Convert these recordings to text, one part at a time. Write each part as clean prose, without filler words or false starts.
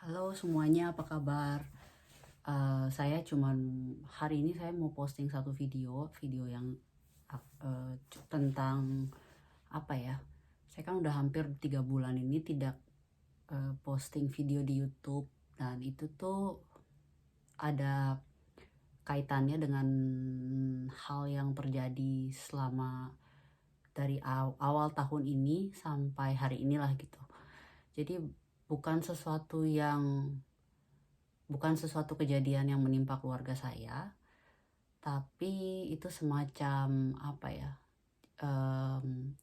Halo semuanya, apa kabar? Saya cuman hari ini saya mau posting satu video yang tentang apa ya? Saya kan udah hampir 3 bulan ini tidak posting video di YouTube, dan itu tuh ada kaitannya dengan hal yang terjadi selama dari awal tahun ini sampai hari inilah gitu. Jadi bukan sesuatu yang bukan sesuatu kejadian yang menimpa keluarga saya, tapi itu semacam apa ya?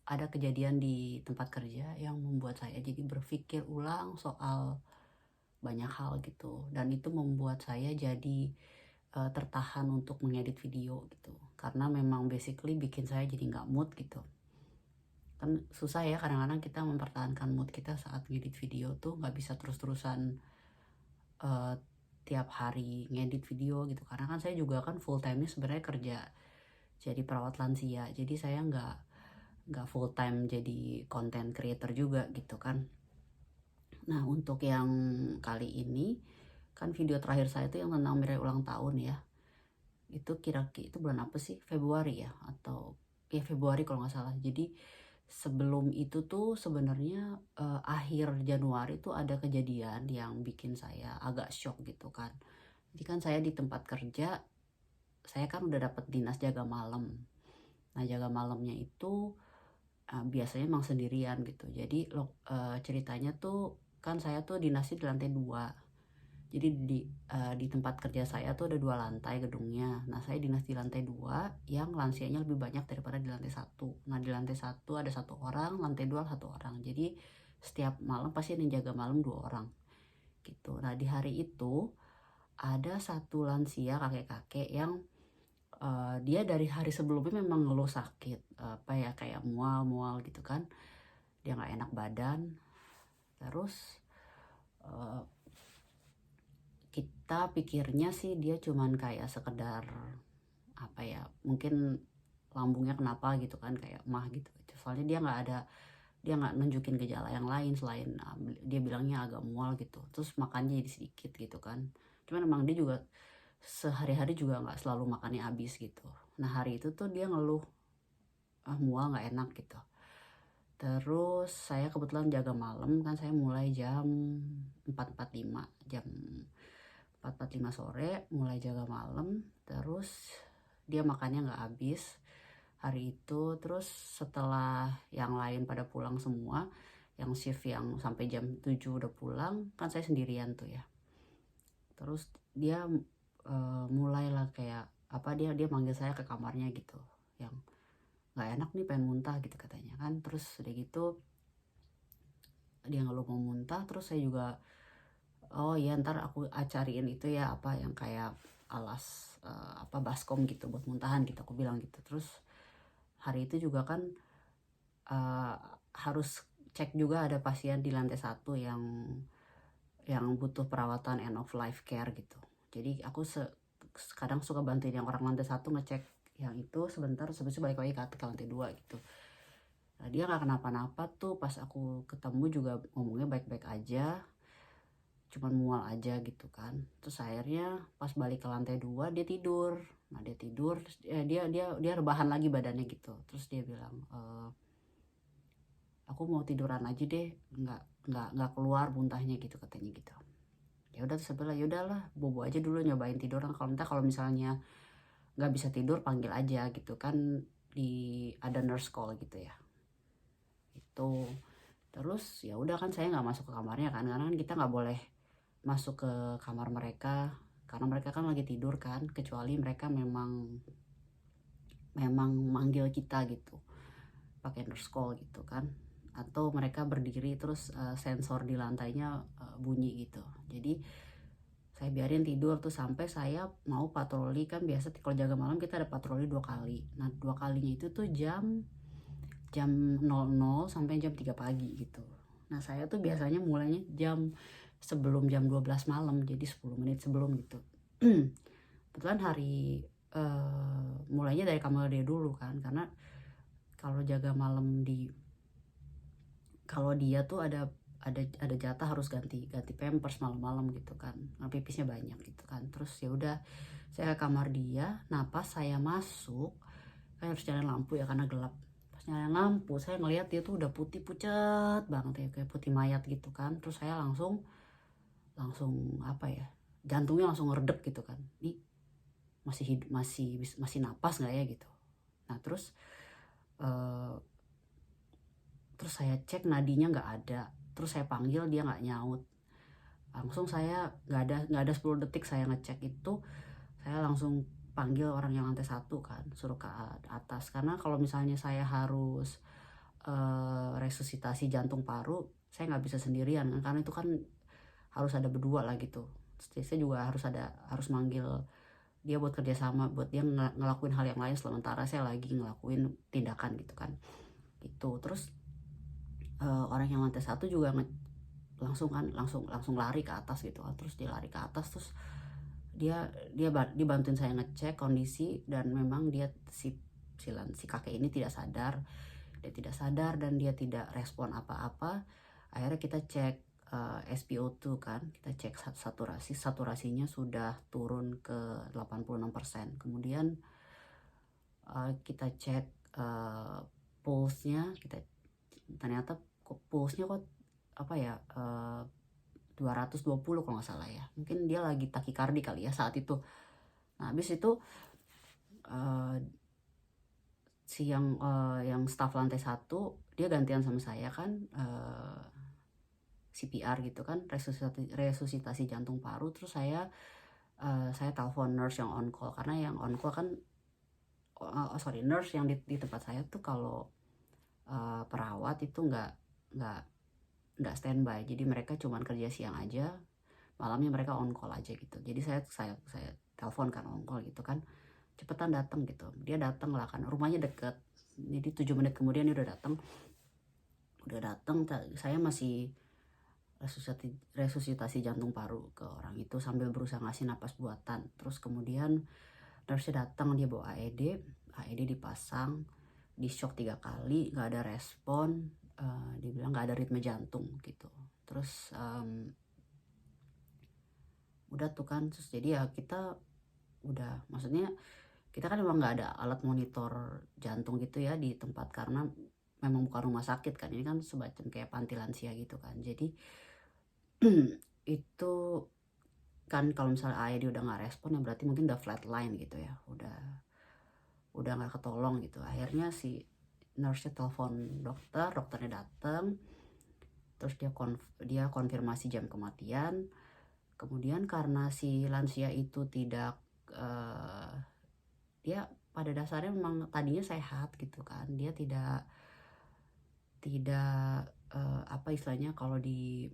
Ada kejadian di tempat kerja yang membuat saya jadi berpikir ulang soal banyak hal gitu, dan itu membuat saya jadi tertahan untuk mengedit video gitu, karena memang basically bikin saya jadi nggak mood gitu. Kan susah ya kadang-kadang kita mempertahankan mood kita saat ngedit video tuh, nggak bisa terus-terusan uh, tiap hari ngedit video gitu, karena kan saya juga kan full time nya sebenarnya kerja jadi perawat lansia, jadi saya nggak full time jadi content creator juga gitu kan. Nah, untuk yang kali ini kan video terakhir saya itu yang tentang Mirai ulang tahun ya, itu kira-kira itu bulan apa sih, Februari ya, atau ya Februari kalau nggak salah. Jadi sebelum itu tuh sebenarnya akhir Januari tuh ada kejadian yang bikin saya agak shock gitu kan. Jadi kan saya di tempat kerja, saya kan udah dapat dinas jaga malam. Nah, jaga malamnya itu biasanya emang sendirian gitu. Jadi ceritanya tuh kan saya tuh dinasnya di lantai 2. Jadi di tempat kerja saya tuh ada 2 lantai gedungnya. Nah, saya dinas di lantai 2 yang lansianya lebih banyak daripada di lantai 1. Nah, di lantai 1 ada 1 orang, lantai 2 1 orang. Jadi setiap malam pasti ada yang jaga malam 2 orang gitu. Nah, di hari itu ada satu lansia kakek-kakek yang dia dari hari sebelumnya memang ngeluh sakit, apa ya, kayak mual-mual gitu kan. Dia nggak enak badan. Terus uh, kita pikirnya sih dia cuman kayak sekedar apa ya, mungkin lambungnya kenapa gitu kan, kayak mah gitu. Soalnya dia nggak nunjukin gejala yang lain selain dia bilangnya agak mual gitu. Terus makannya jadi sedikit gitu kan. Cuman emang dia juga sehari-hari juga nggak selalu makannya habis gitu. Nah, hari itu tuh dia ngeluh mual nggak enak gitu. Terus saya kebetulan jaga malam kan, saya mulai jam 4.45, jam 4.45 sore mulai jaga malam. Terus dia makannya nggak habis hari itu. Terus setelah yang lain pada pulang semua, yang shift yang sampai jam 7 udah pulang, kan saya sendirian tuh ya. Terus dia mulailah kayak apa, dia manggil saya ke kamarnya gitu, yang nggak enak nih, pengen muntah gitu katanya kan. Terus udah gitu dia ngeluh mau muntah. Terus saya juga, oh ya ntar aku cariin itu ya, apa yang kayak alas apa baskom gitu buat muntahan gitu, aku bilang gitu. Terus hari itu juga kan uh, harus cek juga ada pasien di lantai 1 yang butuh perawatan end of life care gitu. Jadi aku kadang suka bantuin yang orang lantai 1 ngecek yang itu sebentar, sebetulnya balik lagi ke lantai 2 gitu. Nah, dia nggak kenapa-napa tuh, pas aku ketemu juga ngomongnya baik-baik aja, cuman mual aja gitu kan. Terus akhirnya pas balik ke lantai 2 dia tidur. Nah, dia tidur, dia rebahan lagi badannya gitu. Terus dia bilang, aku mau tiduran aja deh, nggak keluar muntahnya gitu katanya gitu. Ya udah, terus sebelah ya udahlah, bobo aja dulu nyobain tiduran, kalau misalnya nggak bisa tidur panggil aja gitu kan, di ada nurse call gitu ya itu. Terus ya udah kan, saya nggak masuk ke kamarnya kan, karena kan kita nggak boleh masuk ke kamar mereka karena mereka kan lagi tidur kan, kecuali mereka memang manggil kita gitu pakai nurse call gitu kan, atau mereka berdiri terus sensor di lantainya bunyi gitu. Jadi saya biarin tidur tuh sampai saya mau patroli. Kan biasa kalau jaga malam kita ada patroli 2 kali. Nah, 2 kalinya itu tuh jam jam 00 sampai jam 3 pagi gitu. Nah, saya tuh biasanya mulainya sebelum jam 12 malam, jadi 10 menit sebelum gitu. Kebetulan hari mulainya dari kamar dia dulu kan, karena kalau jaga malam kalau dia tuh ada ada jatah harus ganti pampers malam-malam gitu kan, pipisnya banyak gitu kan. Terus ya udah saya ke kamar dia. Nah pas saya masuk kan harus nyalain lampu ya karena gelap. Pas nyalain lampu saya ngeliat dia tuh udah putih pucat banget ya, kayak putih mayat gitu kan. Terus saya langsung apa ya, jantungnya langsung ngeredep gitu kan, nih masih hidup, masih napas nggak ya gitu. Nah terus saya cek nadinya nggak ada. Terus saya panggil dia nggak nyaut. Langsung saya nggak ada 10 detik saya ngecek itu, saya langsung panggil orang yang lantai 1 kan, suruh ke atas. Karena kalau misalnya saya harus resusitasi jantung paru, saya nggak bisa sendirian kan, karena itu kan harus ada berdua lah gitu. Jadi saya juga harus manggil dia buat kerjasama, buat dia ngelakuin hal yang lain sementara saya lagi ngelakuin tindakan gitu kan gitu. Terus orang yang lantai 1 juga langsung lari ke atas gitu kan. Terus dia lari ke atas, terus dia bantuin saya ngecek kondisi, dan memang dia si kakek ini tidak sadar dan dia tidak respon apa-apa. Akhirnya kita cek SpO2 kan, kita cek saturasinya sudah turun ke 86%. Kemudian kita cek pulse-nya, ternyata pulse-nya kok apa ya, 220 kalau nggak salah ya. Mungkin dia lagi takikardi kali ya saat itu. Nah habis itu si yang staff lantai 1 dia gantian sama saya kan, CPR gitu kan, resusitasi jantung paru. Terus saya telepon nurse yang on call, karena yang on call kan nurse yang di tempat saya tuh kalau perawat itu nggak standby, jadi mereka cuman kerja siang aja, malamnya mereka on call aja gitu. Jadi saya telepon kan on call gitu kan, cepetan datang gitu. Dia datang lah kan, rumahnya deket, jadi 7 menit kemudian dia udah datang. Saya masih resusitasi jantung paru ke orang itu sambil berusaha ngasih napas buatan. Terus kemudian nurse datang, dia bawa AED dipasang, di shock 3 kali, nggak ada respon. Dia bilang nggak ada ritme jantung gitu. Terus udah tuh kan, terus jadi ya kita udah, maksudnya kita kan memang nggak ada alat monitor jantung gitu ya di tempat, karena memang bukan rumah sakit kan, ini kan semacam kayak panti lansia gitu kan. Jadi itu kan kalau misalnya AED udah nggak respon ya berarti mungkin udah flatline gitu ya, udah nggak ketolong gitu. Akhirnya si nurse-nya telepon dokternya datang. Terus dia konfirmasi jam kematian. Kemudian karena si lansia itu tidak dia pada dasarnya memang tadinya sehat gitu kan, dia tidak apa istilahnya, kalau di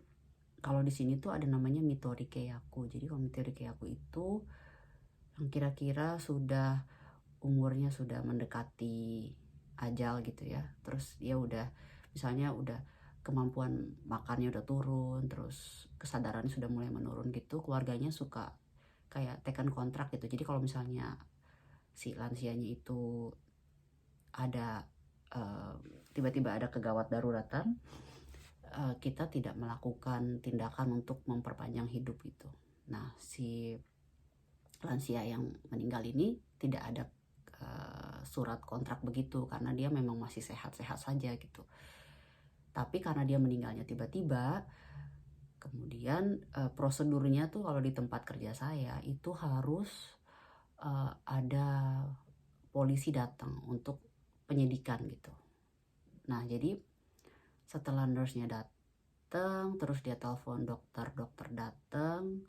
sini tuh ada namanya Mittori Keiyaku. Jadi kalau Mittori Keiyaku itu yang kira-kira sudah umurnya sudah mendekati ajal gitu ya. Terus dia udah misalnya udah kemampuan makannya udah turun, terus kesadarannya sudah mulai menurun gitu, keluarganya suka kayak tekan kontrak gitu. Jadi kalau misalnya si lansianya itu ada tiba-tiba ada kegawat daruratan, kita tidak melakukan tindakan untuk memperpanjang hidup gitu. Nah si lansia yang meninggal ini tidak ada surat kontrak begitu, karena dia memang masih sehat-sehat saja gitu. Tapi karena dia meninggalnya tiba-tiba, kemudian prosedurnya tuh kalau di tempat kerja saya itu harus ada polisi datang untuk penyidikan gitu. Nah jadi setelah nurse-nya datang, terus dia telepon dokter datang,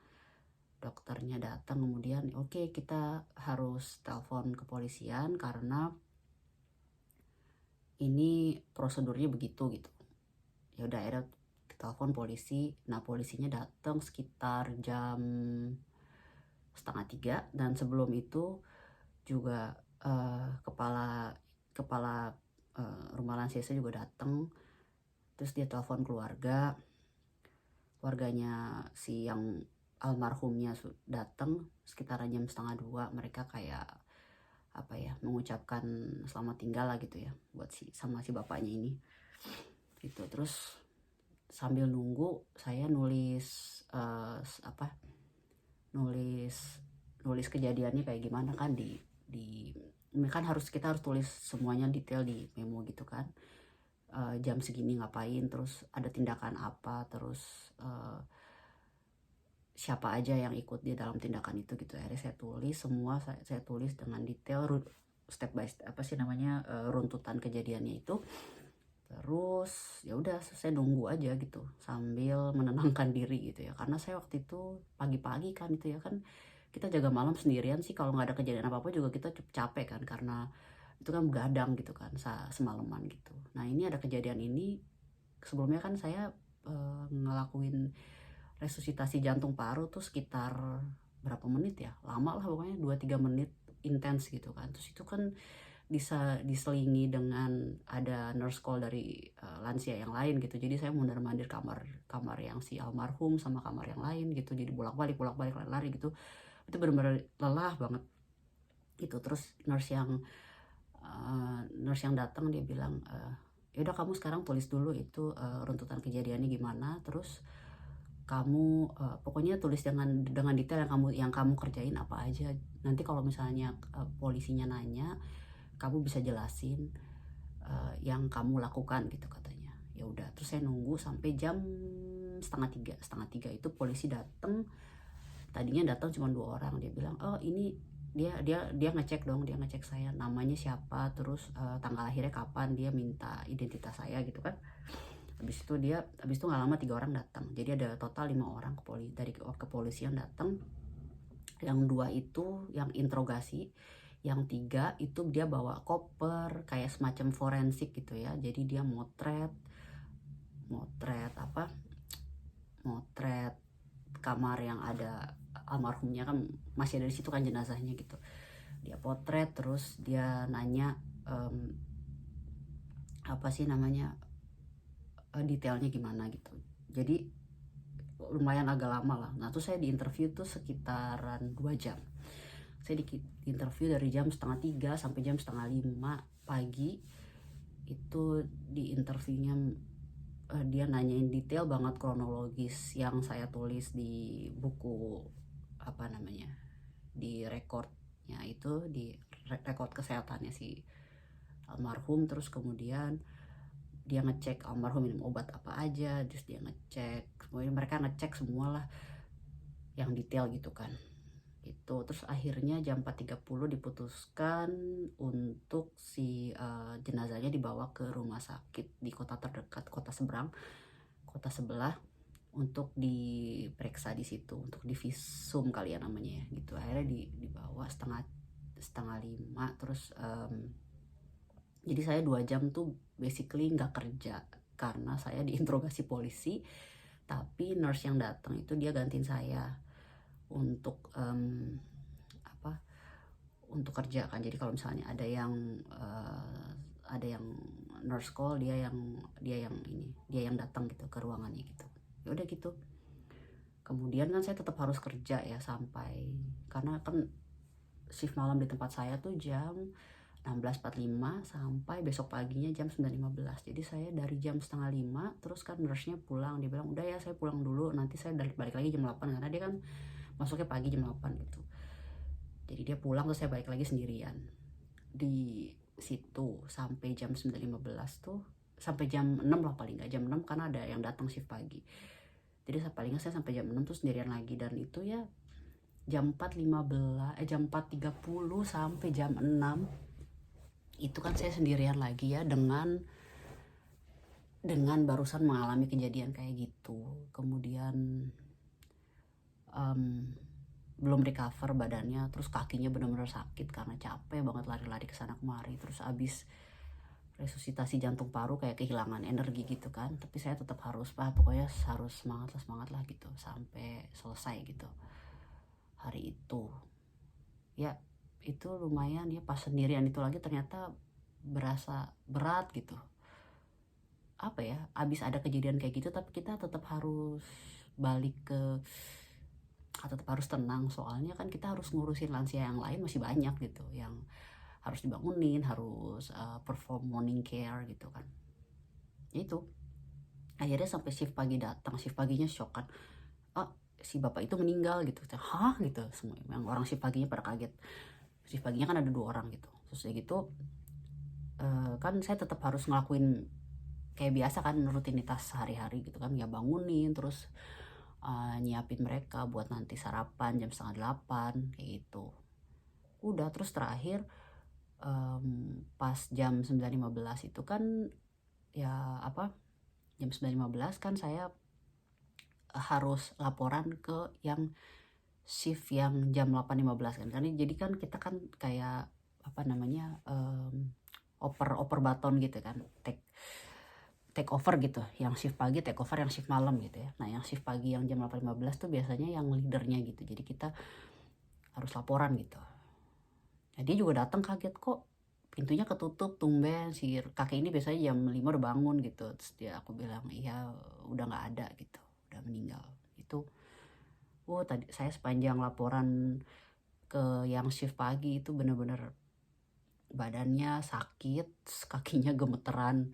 dokternya datang, kemudian oke, kita harus telepon kepolisian karena ini prosedurnya begitu gitu. Ya udah, akhirnya telepon polisi. Nah polisinya datang sekitar jam 2:30, dan sebelum itu juga kepala rumah lansia saya juga datang. Terus dia telepon keluarganya si yang almarhumnya datang sekitaran jam 1:30. Mereka kayak apa ya, mengucapkan selamat tinggal lah gitu ya buat sama si bapaknya ini gitu. Terus sambil nunggu saya nulis nulis nulis kejadiannya kayak gimana kan di kan kita harus tulis semuanya detail di memo gitu kan. Jam segini ngapain, terus ada tindakan apa, terus siapa aja yang ikut di dalam tindakan itu gitu. Akhirnya saya tulis semua, saya tulis dengan detail step by step runtutan kejadiannya itu. Terus ya udah saya nunggu aja gitu sambil menenangkan diri gitu ya, karena saya waktu itu pagi-pagi kan itu ya kan kita jaga malam sendirian sih, kalau nggak ada kejadian apa-apa juga kita capek kan, karena itu kan begadang gitu kan semalaman gitu. Nah ini ada kejadian ini, sebelumnya kan saya ngelakuin resusitasi jantung paru tuh sekitar berapa menit ya, lama lah pokoknya 2-3 menit intens gitu kan. Terus itu kan bisa diselingi dengan ada nurse call dari lansia yang lain gitu. Jadi saya mondar-mandir kamar yang si almarhum sama kamar yang lain gitu. Jadi bolak-balik lari gitu. Itu benar-benar lelah banget gitu. Terus nurse yang datang dia bilang, yaudah kamu sekarang tulis dulu itu runtutan kejadiannya gimana. Terus kamu pokoknya tulis dengan detail yang kamu kerjain apa aja. Nanti kalau misalnya polisinya nanya, kamu bisa jelasin yang kamu lakukan gitu katanya. Ya udah, terus saya nunggu sampai jam setengah tiga itu polisi datang. Tadinya datang cuma 2 orang. Dia bilang, oh ini dia ngecek dong, dia ngecek saya namanya siapa, terus tanggal lahirnya kapan, dia minta identitas saya gitu kan. Habis itu nggak lama 3 orang datang. Jadi ada total 5 orang dari kepolisian datang. Yang 2 itu yang interogasi, yang 3 itu dia bawa koper kayak semacam forensik gitu ya. Jadi dia motret kamar yang ada almarhumnya, kan masih ada di situ kan jenazahnya gitu. Dia potret, terus dia nanya detailnya gimana gitu. Jadi lumayan agak lama lah. Nah tuh saya di interview tuh sekitaran 2 jam. Saya di interview dari jam 2:30 sampai jam 4:30 pagi. Itu di interviewnya dia nanyain detail banget kronologis yang saya tulis di buku di rekodnya itu, di rekod kesehatannya si almarhum. Terus kemudian dia ngecek almarhum minum obat apa aja, terus dia ngecek, semuanya mereka ngecek semua lah yang detail gitu kan itu. Terus akhirnya jam 4:30 diputuskan untuk si jenazahnya dibawa ke rumah sakit di kota terdekat, kota sebelah untuk diperiksa di situ, untuk divisum kali ya namanya ya gitu. Akhirnya dibawa setengah 5. Terus jadi saya 2 jam tuh basically nggak kerja karena saya diinterogasi polisi, tapi nurse yang datang itu dia gantiin saya untuk untuk kerja kan. Jadi kalau misalnya ada yang nurse call, dia yang datang gitu ke ruangannya gitu. Ya udah gitu. Kemudian kan saya tetap harus kerja ya sampai, karena kan shift malam di tempat saya tuh jam 16.45 sampai besok paginya jam 9.15. Jadi saya dari jam 4:30, terus kan nurse-nya pulang, dia bilang udah ya saya pulang dulu, nanti saya balik lagi jam 8, karena dia kan masuknya pagi jam 8 gitu. Jadi dia pulang, terus saya balik lagi sendirian di situ sampai jam 9.15 tuh, sampai jam 6 lah paling nggak, jam 6 karena ada yang datang shift pagi. Jadi paling nggak saya sampai jam 6 tuh sendirian lagi. Dan itu ya jam 4.30 sampai jam 6 itu kan saya sendirian lagi ya, dengan barusan mengalami kejadian kayak gitu. Kemudian belum recover badannya, terus kakinya benar-benar sakit karena capek banget lari-lari kesana kemari. Terus abis resusitasi jantung paru kayak kehilangan energi gitu kan. Tapi saya tetap harus pokoknya harus semangat lah gitu sampai selesai gitu hari itu. Ya itu lumayan ya, pas sendirian itu lagi ternyata berasa berat gitu. Apa ya, abis ada kejadian kayak gitu tapi kita tetap harus tetap harus tenang, soalnya kan kita harus ngurusin lansia yang lain masih banyak gitu yang harus dibangunin, harus perform morning care gitu kan. Itu Akhirnya sampai shift pagi datang, shift paginya shock kan, "Ah, si bapak itu meninggal," gitu. "Hah?" gitu, semua yang orang shift paginya pada kaget. Shift paginya kan ada 2 orang gitu. Terus udah gitu, kan saya tetap harus ngelakuin kayak biasa kan, rutinitas sehari-hari gitu kan, ya bangunin, terus nyiapin mereka buat nanti sarapan jam 7:30 kayak gitu. Udah, terus terakhir pas jam 9:15 itu kan ya apa, jam 9:15 kan saya harus laporan ke yang shift yang jam 8:15 kan. Karena jadi kan kita kan kayak apa namanya, oper baton gitu kan, take over gitu, yang shift pagi take over yang shift malam gitu ya. Nah, yang shift pagi yang jam 8:15 tuh biasanya yang leadernya gitu. Jadi kita harus laporan gitu. Nah, dia juga datang kaget, "Kok pintunya ketutup, tumben si kakek ini biasanya jam 5 udah bangun," gitu. Terus aku bilang, "Iya, udah nggak ada," gitu, "udah meninggal." Itu, tadi saya sepanjang laporan ke yang shift pagi itu bener-bener badannya sakit, kakinya gemeteran,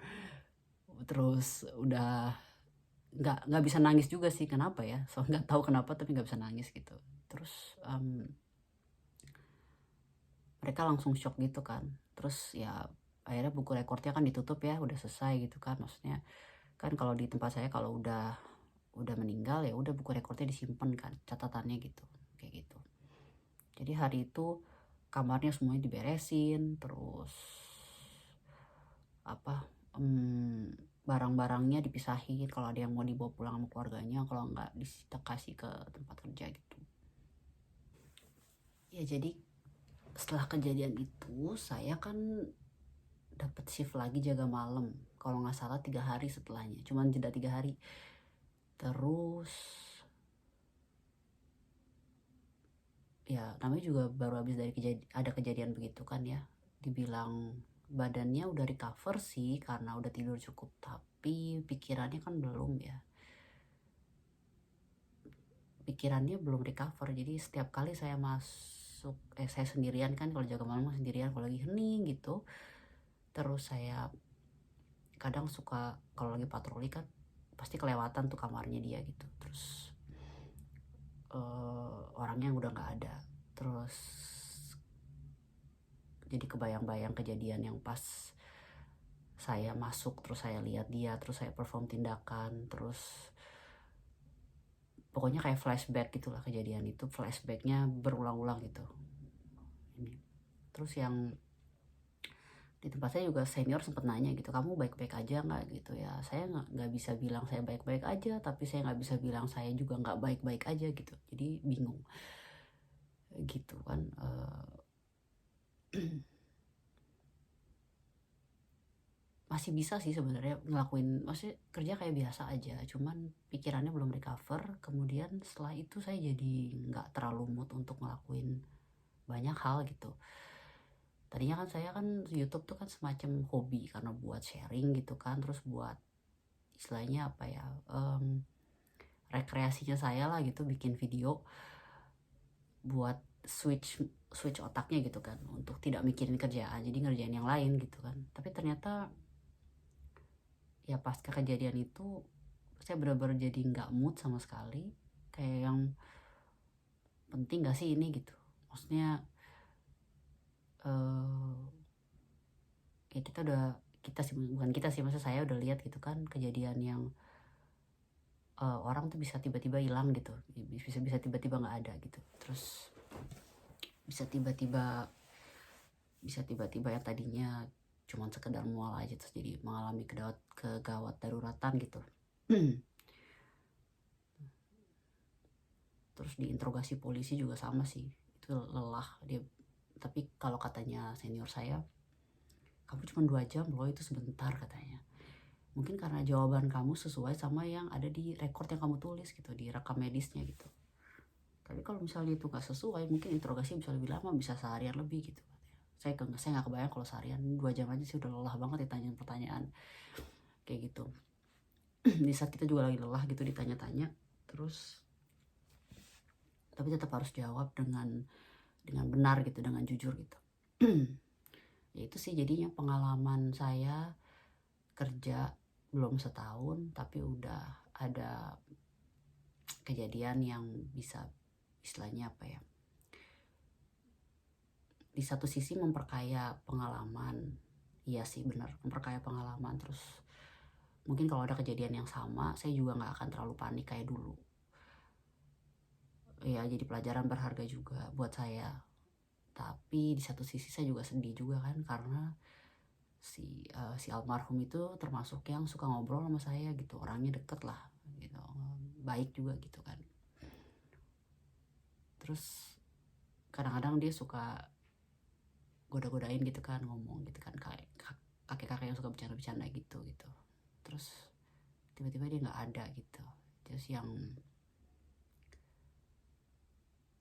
terus udah nggak bisa nangis juga sih, kenapa ya, soalnya nggak tahu kenapa tapi nggak bisa nangis gitu. Terus mereka langsung shock gitu kan. Terus ya akhirnya buku rekornya kan ditutup ya, udah selesai gitu kan. Maksudnya kan kalau di tempat saya kalau udah meninggal ya udah buku rekornya disimpan kan, catatannya gitu, kayak gitu. Jadi hari itu kamarnya semuanya diberesin, terus apa, barang-barangnya dipisahin, kalau ada yang mau dibawa pulang sama keluarganya, kalau nggak kita kasih ke tempat kerja gitu. Ya jadi setelah kejadian itu saya kan dapat shift lagi jaga malam, kalau nggak salah 3 hari setelahnya, cuman jeda 3 hari. Terus ya namanya juga baru habis dari ada kejadian begitu kan ya, dibilang badannya udah recover sih karena udah tidur cukup, tapi pikirannya kan belum ya, pikirannya belum recover. Jadi setiap kali saya masuk, saya sendirian kan, kalau jaga malam sendirian kalau lagi hening gitu, terus saya kadang suka kalau lagi patroli kan pasti kelewatan tuh kamarnya dia gitu, terus orangnya udah nggak ada, terus jadi kebayang-bayang kejadian yang pas saya masuk, terus saya lihat dia, terus saya perform tindakan, terus pokoknya kayak flashback gitulah, kejadian itu flashbacknya berulang-ulang gitu. Ini terus yang di tempat saya juga senior sempat nanya gitu, "Kamu baik-baik aja nggak?" gitu ya. Saya nggak bisa bilang saya baik-baik aja, tapi saya nggak bisa bilang saya juga nggak baik-baik aja gitu, jadi bingung gitu kan. Masih bisa sih sebenarnya ngelakuin, maksudnya kerja kayak biasa aja, cuman pikirannya belum recover. Kemudian setelah itu saya jadi nggak terlalu mood untuk ngelakuin banyak hal gitu. Tadinya kan saya kan YouTube tuh kan semacam hobi, karena buat sharing gitu kan, terus buat istilahnya apa ya, rekreasinya saya lah gitu, bikin video buat switch otaknya gitu kan, untuk tidak mikirin kerjaan, jadi ngerjain yang lain gitu kan. Tapi ternyata ya pasca kejadian itu saya benar-benar jadi nggak mood sama sekali, kayak yang penting gak sih ini gitu, maksudnya ya kita sih, bukan kita sih, maksud saya udah lihat gitu kan kejadian yang orang tuh bisa tiba-tiba hilang gitu, bisa tiba-tiba nggak ada gitu, terus bisa tiba-tiba yang tadinya cuman sekedar mual aja terus jadi mengalami kegawat daruratan gitu. Terus diinterogasi polisi juga sama sih, itu lelah dia. Tapi kalau katanya senior saya, "Kamu cuma 2 jam loh, itu sebentar," katanya. Mungkin karena jawaban kamu sesuai sama yang ada di rekor yang kamu tulis gitu, di rekam medisnya gitu. Tapi kalau misalnya itu nggak sesuai, mungkin interogasi bisa lebih lama, bisa seharian lebih gitu. Saya nggak kebayang kalau seharian, 2 jam aja sih udah lelah banget ditanyain pertanyaan kayak gitu. Di saat kita juga lagi lelah gitu ditanya-tanya, terus tapi tetap harus jawab dengan benar gitu, dengan jujur gitu. Ya itu sih jadinya pengalaman saya kerja belum setahun tapi udah ada kejadian yang bisa istilahnya apa ya, di satu sisi memperkaya pengalaman. Iya sih benar, memperkaya pengalaman. Terus mungkin kalau ada kejadian yang sama saya juga nggak akan terlalu panik kayak dulu ya, jadi pelajaran berharga juga buat saya. Tapi di satu sisi saya juga sedih juga kan, karena si almarhum itu termasuk yang suka ngobrol sama saya gitu, orangnya deket lah gitu, baik juga gitu kan. Terus kadang-kadang dia suka goda-godain gitu kan, ngomong gitu kan, kayak kakek-kakek yang suka bercanda-bercanda gitu. Terus tiba-tiba dia nggak ada gitu. Terus yang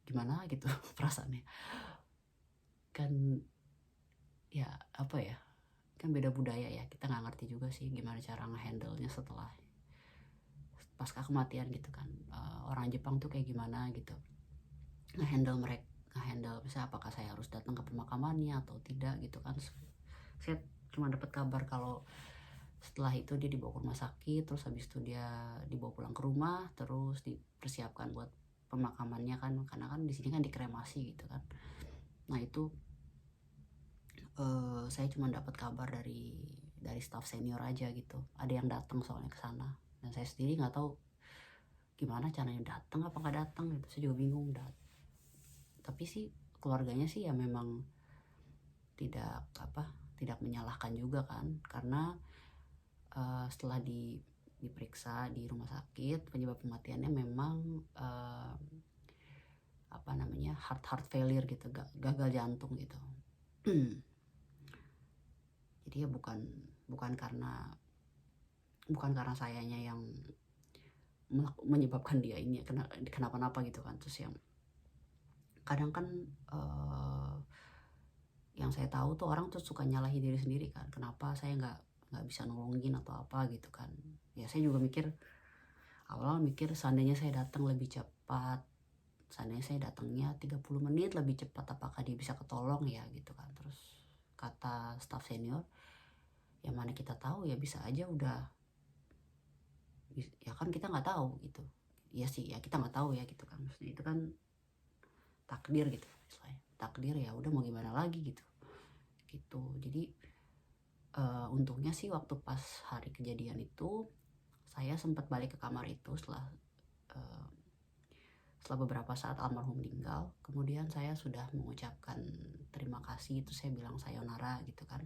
gimana gitu perasaannya kan, ya apa ya, kan beda budaya ya, kita nggak ngerti juga sih gimana cara ngehandle-nya setelah pasca kematian gitu kan. Orang Jepang tuh kayak gimana gitu ngehandle mereka, misalnya apakah saya harus datang ke pemakamannya atau tidak gitu kan. Saya cuma dapat kabar kalau setelah itu dia dibawa ke rumah sakit, terus habis itu dia dibawa pulang ke rumah, terus dipersiapkan buat pemakamannya kan, karena kan di sini kan dikremasi gitu kan. Nah itu saya cuma dapat kabar dari staff senior aja gitu, ada yang datang soalnya ke sana, dan saya sendiri nggak tahu gimana caranya datang apa nggak datang gitu, saya juga bingung. Tapi sih keluarganya sih ya memang tidak menyalahkan juga kan, karena setelah diperiksa di rumah sakit, penyebab kematiannya memang heart failure gitu, gagal jantung gitu. Jadi ya bukan karena sayanya yang menyebabkan dia ini kenapa-napa gitu kan. Terus yang kadang kan yang saya tahu tuh orang tuh suka nyalahi diri sendiri kan, kenapa saya nggak bisa nolongin atau apa gitu kan. Ya saya juga awal mikir seandainya saya datang lebih cepat, seandainya saya datangnya 30 menit lebih cepat, apakah dia bisa ketolong ya gitu kan. Terus kata staff senior, yang mana kita tahu ya bisa aja udah, ya kan kita nggak tahu gitu. Ya sih ya, kita nggak tahu ya gitu kan, maksudnya itu kan takdir gitu istilahnya. Takdir ya udah, mau gimana lagi gitu. Jadi untungnya sih waktu pas hari kejadian itu saya sempat balik ke kamar itu setelah beberapa saat almarhum meninggal. Kemudian saya sudah mengucapkan terima kasih, itu saya bilang sayonara gitu kan.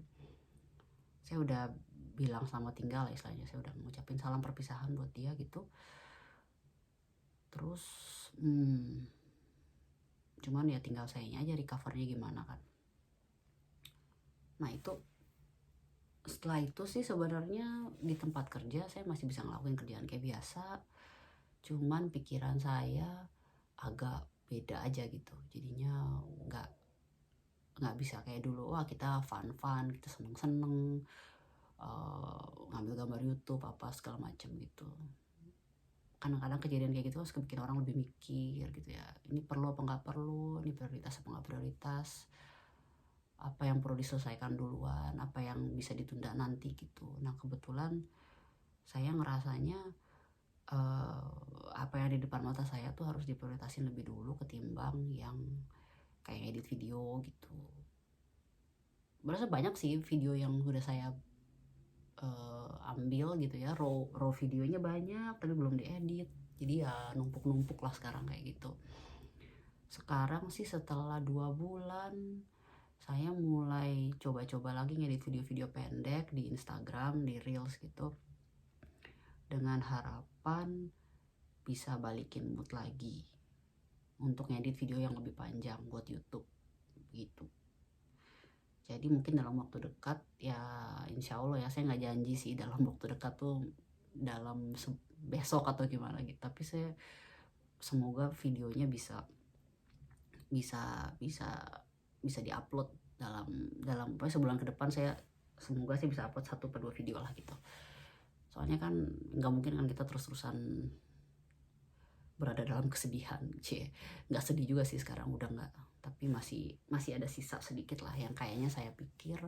Saya udah bilang selamat tinggal istilahnya, saya udah mengucapin salam perpisahan buat dia gitu. Terus cuman ya tinggal sayanya aja recovernya gimana kan. Nah itu setelah itu sih sebenarnya di tempat kerja saya masih bisa ngelakuin kerjaan kayak biasa, cuman pikiran saya agak beda aja gitu. Jadinya nggak bisa kayak dulu, wah kita fun, kita seneng ngambil gambar YouTube apa segala macam gitu. Kadang-kadang kejadian kayak gitu harus bikin orang lebih mikir gitu ya, ini perlu apa nggak perlu, ini prioritas apa nggak prioritas, apa yang perlu diselesaikan duluan, apa yang bisa ditunda nanti gitu. Nah kebetulan saya ngerasanya apa yang di depan mata saya tuh harus diprioritasin lebih dulu ketimbang yang kayak edit video gitu. Berasa banyak sih video yang udah saya ambil gitu ya, raw videonya banyak tapi belum diedit, jadi ya numpuk lah sekarang kayak gitu. Sekarang sih setelah 2 bulan saya mulai coba-coba lagi ngedit video-video pendek di Instagram, di Reels gitu, dengan harapan bisa balikin mood lagi untuk ngedit video yang lebih panjang buat YouTube gitu. Jadi mungkin dalam waktu dekat ya, insya Allah ya, saya nggak janji sih dalam waktu dekat tuh dalam besok atau gimana gitu, tapi saya semoga videonya bisa diupload dalam sebulan ke depan. Semoga sih bisa upload 1 atau 2 video lah gitu. Soalnya kan nggak mungkin kan kita terus-terusan berada dalam kesedihan. Nggak sedih juga sih sekarang, udah nggak, tapi masih ada sisa sedikit lah yang kayaknya saya pikir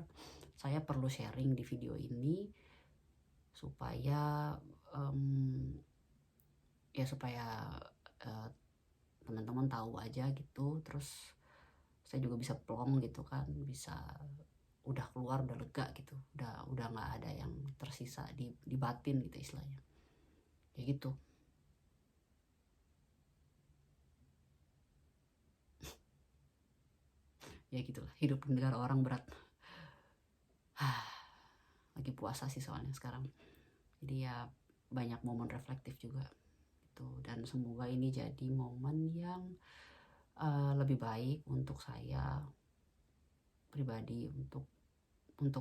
saya perlu sharing di video ini supaya ya supaya teman-teman tahu aja gitu. Terus saya juga bisa plong gitu kan, bisa udah keluar, udah lega gitu, udah nggak ada yang tersisa di batin gitu istilahnya, kayak gitu. Ya gitulah, hidup di negara orang berat. Lagi puasa sih soalnya sekarang, jadi ya banyak momen reflektif juga gitu. Dan semoga ini jadi momen yang lebih baik untuk saya pribadi, untuk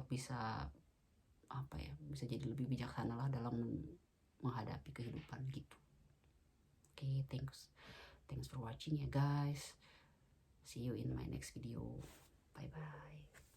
bisa apa ya, bisa jadi lebih bijaksana lah dalam menghadapi kehidupan gitu. Oke, thanks for watching ya guys. See you in my next video. Bye bye.